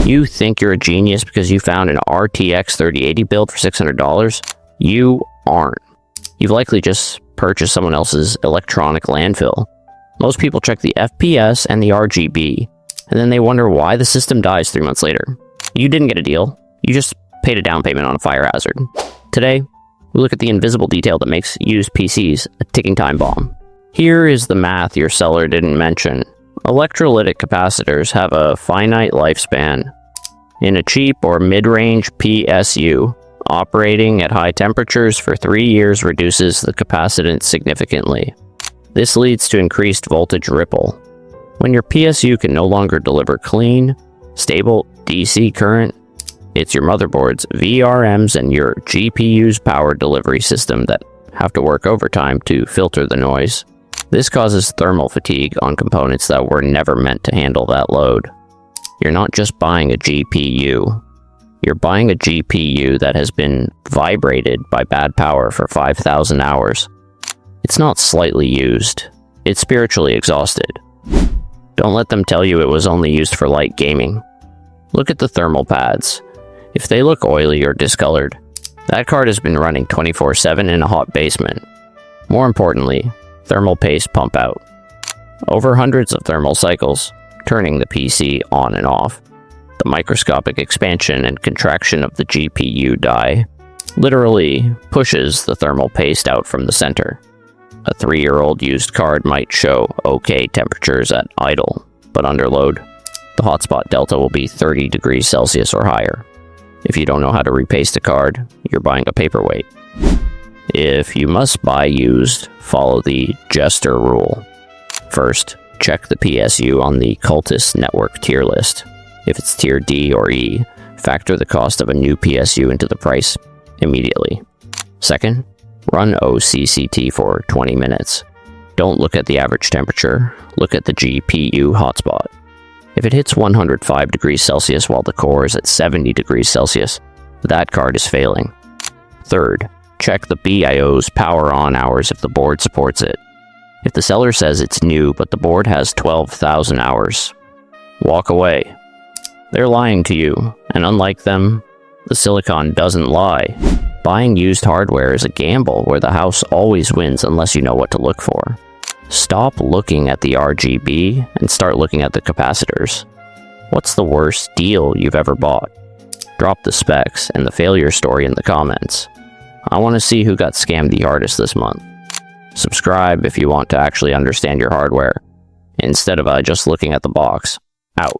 You think you're a genius because you found an RTX 3080 build for $600? You aren't. You've likely just purchased someone else's electronic landfill. Most people check the FPS and the RGB, and then they wonder why the system dies 3 months later. You didn't get a deal. You just paid a down payment on a fire hazard. Today, we look at the invisible detail that makes used PCs a ticking time bomb. Here is the math your seller didn't mention. Electrolytic capacitors have a finite lifespan. In a cheap or mid-range PSU, operating at high temperatures for 3 years reduces the capacitance significantly. This leads to increased voltage ripple. When your PSU can no longer deliver clean, stable DC current, it's your motherboard's VRMs and your GPU's power delivery system that have to work overtime to filter the noise. This causes thermal fatigue on components that were never meant to handle that load. You're not just buying a GPU. You're buying a GPU that has been vibrated by bad power for 5,000 hours. It's not slightly used. It's spiritually exhausted. Don't let them tell you it was only used for light gaming. Look at the thermal pads. If they look oily or discolored, that card has been running 24/7 in a hot basement. More importantly, thermal paste pump out. Over hundreds of thermal cycles, turning the PC on and off. The microscopic expansion and contraction of the GPU die literally pushes the thermal paste out from the center. A 3-year-old used card might show okay temperatures at idle, but under load, the hotspot delta will be 30 degrees Celsius or higher. If you don't know how to repaste a card, you're buying a paperweight. If you must buy used, follow the Jester rule. First, check the PSU on the Cultist Network tier list. If it's tier D or E, factor the cost of a new PSU into the price immediately. Second, run OCCT for 20 minutes. Don't look at the average temperature, look at the GPU hotspot. If it hits 105 degrees Celsius while the core is at 70 degrees Celsius, that card is failing. Third, check the BIOS power on hours if the board supports it. If the seller says it's new but the board has 12,000 hours, walk away. They're lying to you, and unlike them, the silicon doesn't lie. Buying used hardware is a gamble where the house always wins unless you know what to look for. Stop looking at the RGB and start looking at the capacitors. What's the worst deal you've ever bought? Drop the specs and the failure story in the comments. I want to see who got scammed the hardest this month. Subscribe if you want to actually understand your hardware, instead of just looking at the box. Out.